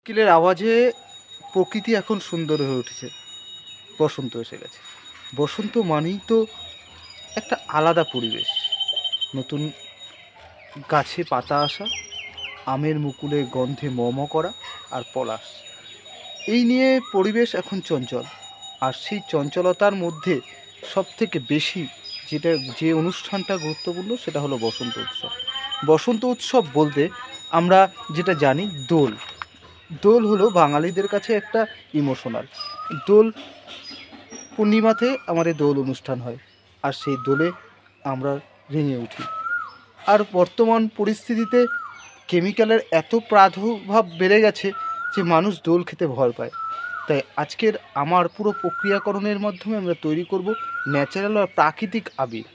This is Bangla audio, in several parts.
কোকিলের আওয়াজে প্রকৃতি এখন সুন্দর হয়ে উঠেছে। বসন্ত এসে গেছে। বসন্ত মানেই তো একটা আলাদা পরিবেশ। নতুন গাছে পাতা আসা, আমের মুকুলে গন্ধে করা আর পলাশ। এই নিয়ে পরিবেশ এখন চঞ্চল। আর সেই চঞ্চলতার মধ্যে সবথেকে বেশি যে অনুষ্ঠানটা গুরুত্বপূর্ণ সেটা হলো বসন্ত উৎসব। বসন্ত উৎসব বলতে আমরা যেটা জানি দোল। দোল হলো বাঙালিদের কাছে একটা ইমোশনাল। দোল পূর্ণিমাতে আমাদের দোল অনুষ্ঠান হয়, আর সেই দোলে আমরা রেঙে উঠি। আর বর্তমান পরিস্থিতিতে কেমিক্যালের এত প্রাদুর্ভাব বেড়ে গেছে যে মানুষ দোল খেতে ভয় পায়। তাই আজকের আমার পুরো প্রক্রিয়াকরণের মাধ্যমে আমরা তৈরি করব ন্যাচারাল আর প্রাকৃতিক আবির।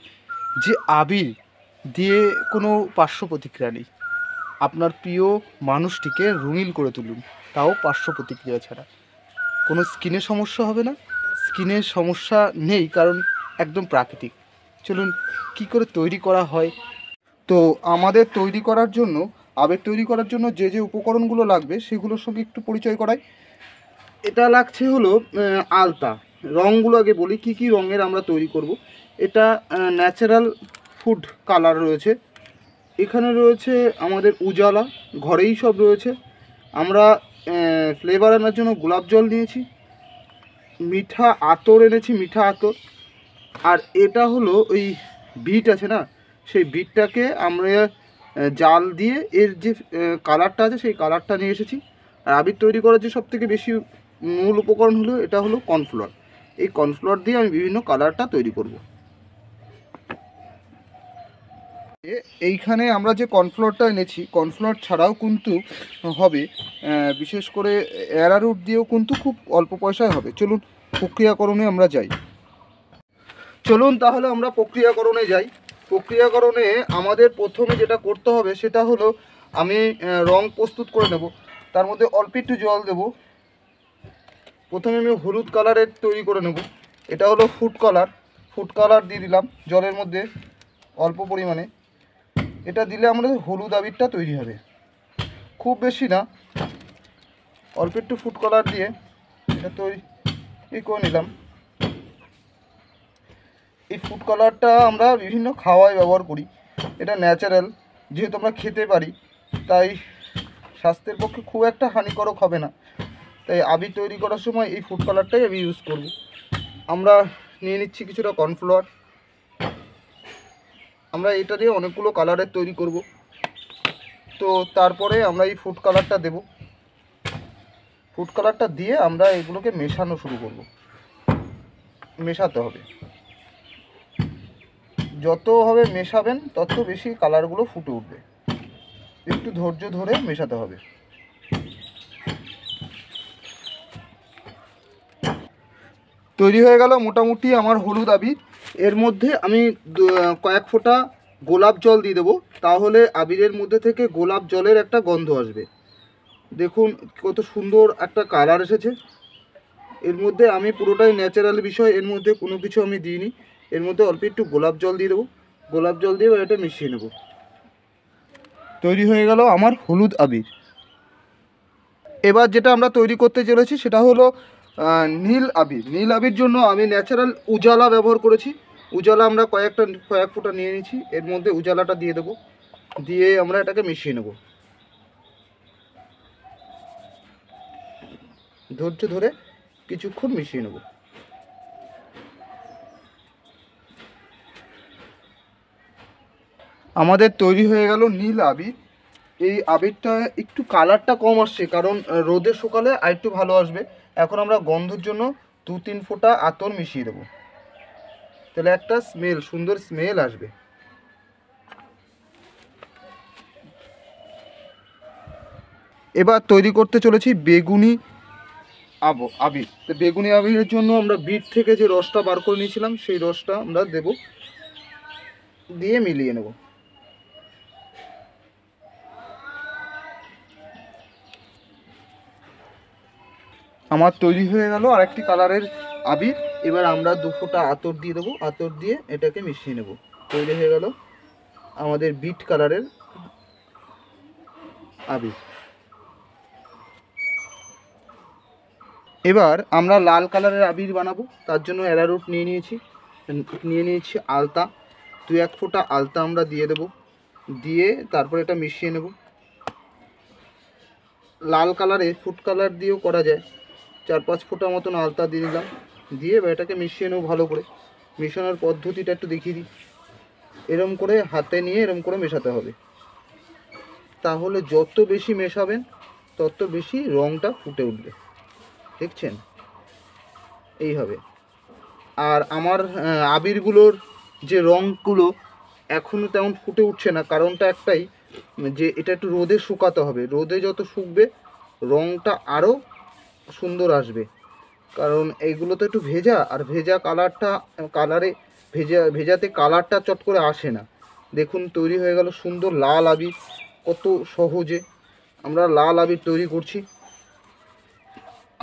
যে আবির দিয়ে কোনো পার্শ্ব প্রতিক্রিয়া নেই। আপনার প্রিয় মানুষটিকে রঙিন করে তুলুন, তাও পার্শ্ব প্রতিক্রিয়া ছাড়া। কোনো স্কিনের সমস্যা হবে না। স্কিনের সমস্যা নেই, কারণ একদম প্রাকৃতিক। চলুন কি করে তৈরি করা হয়। তো আমাদের তৈরি করার জন্য, আবির তৈরি করার জন্য যে যে উপকরণগুলো লাগবে সেগুলোর সঙ্গে একটু পরিচয় করাই। এটা লাগছে হলো আলতা। রঙগুলো আগে বলি কি কি রঙের আমরা তৈরি করব। এটা ন্যাচারাল ফুড কালার রয়েছে। এখানে রয়েছে আমাদের উজালা, ঘরেই সব রয়েছে। আমরা ফ্লেভার আনার জন্য গোলাপ জল নিয়েছি, মিঠা আতর এনেছি, মিঠা আতর। আর এটা হলো ওই বিট আছে না, সেই বিটটাকে আমরা জাল দিয়ে এর যে কালারটা আছে সেই কালারটা নিয়ে এসেছি। আর আবির তৈরি করার যে সবথেকে বেশি মূল উপকরণ হলো এটা হলো কর্নফ্লাওয়ার। এই কর্নফ্লাওয়ার দিয়ে আমি বিভিন্ন কালারটা তৈরি করব। এইখানে আমরা যে কর্নফ্লাওয়ারটা এনেছি, কর্নফ্লাওয়ার ছাড়াও কিন্তু হবে, বিশেষ করে অ্যারারুট দিয়েও কিন্তু খুব অল্প পয়সায় হবে। চলুন প্রক্রিয়াকরণে আমরা যাই। চলুন তাহলে আমরা প্রক্রিয়াকরণে যাই। প্রক্রিয়াকরণে আমাদের প্রথমে যেটা করতে হবে সেটা হলো আমি রং প্রস্তুত করে নেব। তার মধ্যে অল্প একটু জল দেব। প্রথমে আমি হলুদ কালারের তৈরি করে নেব। এটা হলো ফুড কালার। ফুড কালার দিয়ে দিলাম জলের মধ্যে অল্প পরিমাণে। এটা দিলে আমাদের হলুদ আবিরটা তৈরি হবে। খুব বেশি না, অল্প একটু ফুড কালার দিয়ে এটা তৈরি করে নিলাম। এই ফুড কালারটা আমরা বিভিন্ন খাওয়ায় ব্যবহার করি। এটা ন্যাচারাল, যেহেতু আমরা খেতে পারি, তাই স্বাস্থ্যের পক্ষে খুব একটা হানিকারক হবে না। তাই আবির তৈরি করার সময় এই ফুড কালারটাই আমি ইউজ করব। আমরা নিয়ে নিচ্ছি কিছুটা কর্নফ্লাওয়ার। আমরা এটা দিয়ে অনেকগুলো কালারের তৈরি করব। তো তারপরে আমরা এই ফুড কালারটা দেব। ফুড কালারটা দিয়ে আমরা এগুলোকে মেশানো শুরু করব। মেশাতে হবে, যতভাবে মেশাবেন তত বেশি কালারগুলো ফুটে উঠবে। একটু ধৈর্য ধরে মেশাতে হবে। তৈরি হয়ে গেল মোটামুটি আমার হলুদ আবির। এর মধ্যে আমি কয়েক ফোঁটা গোলাপ জল দিয়ে দেবো, তাহলে আবিরের মধ্যে থেকে গোলাপ জলের একটা গন্ধ আসবে। দেখুন কত সুন্দর একটা কালার এসেছে। এর মধ্যে আমি পুরোটাই ন্যাচারাল বিষয়, এর মধ্যে কোনো কিছু আমি দিইনি। এর মধ্যে অল্প একটু গোলাপ জল দিয়ে দেবো। গোলাপ জল দিয়ে এটা মিশিয়ে নেব। তৈরি হয়ে গেল আমার হলুদ আবির। এবার যেটা আমরা তৈরি করতে চলেছি সেটা হলো নীল আবির। নীল আবির জন্য আমি ন্যাচারাল উজালা ব্যবহার করেছি। উজালা আমরা কয়েক ফোঁটা নিয়ে নিয়েছি। এর মধ্যে উজালাটা দিয়ে দেবো, দিয়ে আমরা এটাকে মিশিয়ে নেব। ধৈর্য ধরে কিছুক্ষণ মিশিয়ে নেব। আমাদের তৈরি হয়ে গেল নীল আবির। এই আবিরটা একটু কালারটা কম আসছে, কারণ রোদে শুকালে আর একটু ভালো আসবে। এখন আমরা গন্ধের জন্য 2-3 ফোঁটা আতর মিশিয়ে দেবো, তাহলে একটা সুন্দর স্মেল আসবে। এবার তৈরি করতে চলেছি বেগুনি আবির। তো বেগুনি আবিরের জন্য আমরা বিট থেকে যে রসটা বার করে নিয়েছিলাম সেই রসটা আমরা দেব, দিয়ে মিলিয়ে নেব। আমার তৈরি হয়ে গেল আরেকটি কালারের আবির। এবার আমরা 2 ফোঁটা আতর দিয়ে দেবো। আতর দিয়ে এটাকে মিশিয়ে নেব। তৈরি হয়ে গেল আমাদের বিট কালারের আবির। এবার আমরা লাল কালারের আবির বানাবো, তার জন্য অ্যারারুট নিয়ে নিয়েছি আলতা, 2-1 ফোঁটা আলতা আমরা দিয়ে দেবো, দিয়ে তারপর এটা মিশিয়ে নেব। লাল কালারে ফুড কালার দিয়েও করা যায়, 4-5 ফোঁটা মতন আলতা দিয়ে দিলাম, দিয়ে এটাকে মিশিয়ে নেব ভালো করে। মেশানোর পদ্ধতিটা একটু দেখিয়ে দিই। এরম করে হাতে নিয়ে এরম করে মেশাতে হবে, তাহলে যত বেশি মেশাবেন তত বেশি রঙটা ফুটে উঠবে, দেখছেন এই হবে। আর আমার আবিরগুলোর যে রঙগুলো এখনও তেমন ফুটে উঠছে না, কারণটা একটাই, যে এটা একটু রোদে শুকাতে হবে। রোদে যত শুকবে রঙটা আরও সুন্দর আসবে, কারণ এইগুলো তো একটু ভেজা, আর ভেজা ভেজাতে কালারটা চট করে আসে না। দেখুন তৈরি হয়ে গেল সুন্দর লাল আবির। কত সহজে আমরা লাল আবির তৈরি করছি।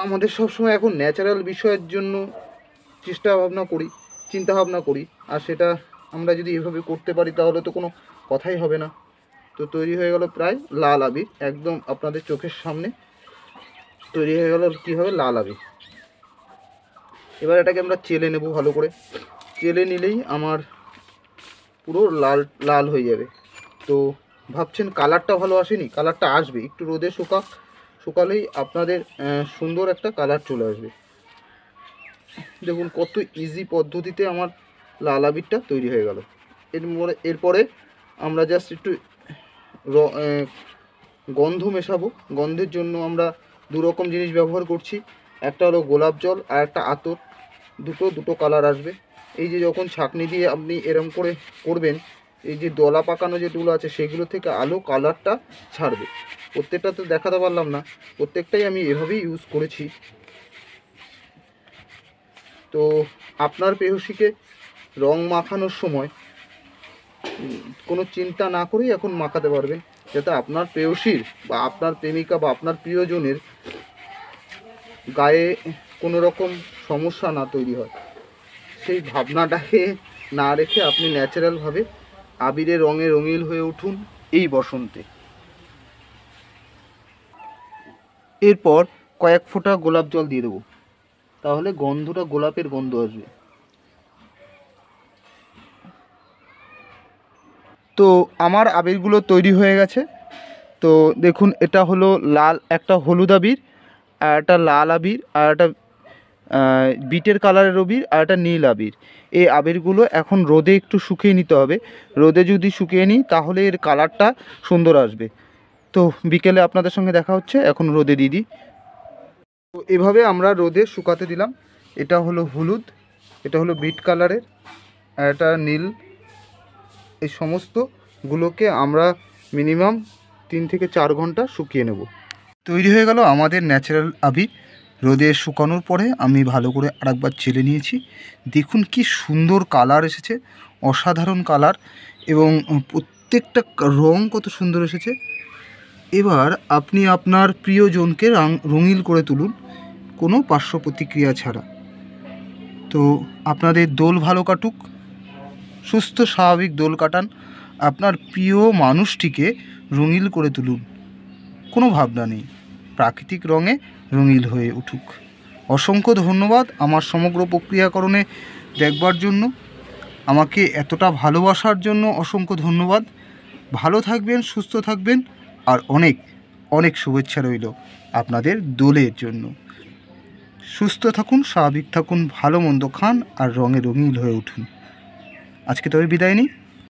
আমাদের সবসময় এখন ন্যাচারাল বিষয়ের জন্য চিন্তা ভাবনা করি, আর সেটা আমরা যদি এভাবে করতে পারি তাহলে তো কোনো কথাই হবে না। তো তৈরি হয়ে গেল প্রায় লাল আবির, একদম আপনাদের চোখের সামনে তৈরি হয়ে গেল কী হবে লাল আবির। এবার এটাকে আমরা চেলে নেব, ভালো করে চেলে নিলেই আমার পুরো লাল লাল হয়ে যাবে। তো ভাবছেন কালারটা ভালো আসেনি, কালারটা আসবে, একটু রোদে শুকালেই আপনাদের সুন্দর একটা কালার চলে আসবে। দেখুন কত ইজি পদ্ধতিতে আমার লাল আবিরটা তৈরি হয়ে গেল। এরপরে আমরা জাস্ট একটু গন্ধ মেশাবো। গন্ধের জন্য আমরা 2 রকম জিনিস ব্যবহার করছি, একটা হলো গোলাপ জল আর একটা আতর। দুটো কালার আসবে। এই যে যখন ছাঁকনি দিয়ে আপনি এরম করে করবেন, এই যে দলা পাকানো যে টুল আছে সেগুলো থেকে আলো কালারটা ছাড়বে। প্রত্যেকটা তো দেখাতে পারলাম না, প্রত্যেকটাই আমি এভাবেই ইউজ করেছি। তো আপনার প্রেয়সীকে রং মাখানোর সময় কোনো চিন্তা না করেই এখন মাখাতে পারবেন, যাতে আপনার প্রেয়সীর বা আপনার প্রেমিকা বা আপনার প্রিয়জনের গায়ে কোনো রকম সমস্যা না তৈরি হয়। সেই ভাবনাটাকে না রেখে আপনি ন্যাচারালভাবে আবিরের রঙে রঙিন হয়ে উঠুন এই বসন্তে। এরপর কয়েক ফোঁটা গোলাপ জল দিয়ে দেবো, তাহলে গন্ধটা গোলাপের গন্ধ আসবে। তো আমার আবিরগুলো তৈরি হয়ে গেছে। তো দেখুন এটা হলো লাল, একটা হলুদ আবির, আর একটা লাল আবির, আর একটা বিটের কালারের আবির, আর একটা নীল আবির। এই আবিরগুলো এখন রোদে একটু শুকিয়ে নিতে হবে। রোদে যদি শুকিয়ে নিই তাহলে এর কালারটা সুন্দর আসবে। তো বিকেলে আপনাদের সঙ্গে দেখা হচ্ছে, এখন রোদে দিয়ে দিই। তো এভাবে আমরা রোদে শুকাতে দিলাম। এটা হলো হলুদ, এটা হলো বিট কালারের, আর এটা নীল। এই সমস্তগুলোকে আমরা মিনিমাম 3 থেকে 4 ঘন্টা শুকিয়ে নেব। তৈরি হয়ে গেল আমাদের ন্যাচারাল আবির। রোদে শুকানোর পরে আমি ভালো করে আরেকবার চেলে নিয়েছি। দেখুন কি সুন্দর কালার এসেছে, অসাধারণ কালার, এবং প্রত্যেকটা রং কত সুন্দর এসেছে। এবার আপনি আপনার প্রিয়জনকে রঙিন করে তুলুন কোনো পার্শ্ব প্রতিক্রিয়া ছাড়া। তো আপনাদের দোল ভালো কাটুক, সুস্থ স্বাভাবিক দোল কাটান, আপনার প্রিয় মানুষটিকে রঙিন করে তুলুন, কোনো ভাবনা নেই, প্রাকৃতিক রঙে রঙিন হয়ে উঠুক। অসংখ্য ধন্যবাদ আমার সমগ্র প্রক্রিয়াকরণে দেখবার জন্য, আমাকে এতটা ভালোবাসার জন্য অসংখ্য ধন্যবাদ। ভালো থাকবেন, সুস্থ থাকবেন, আর অনেক অনেক শুভেচ্ছা রইল আপনাদের দোলের জন্য। সুস্থ থাকুন, স্বাভাবিক থাকুন, ভালো মন্দ খান, আর রঙে রঙিন হয়ে উঠুন। আজকে তবে বিদায় নিই।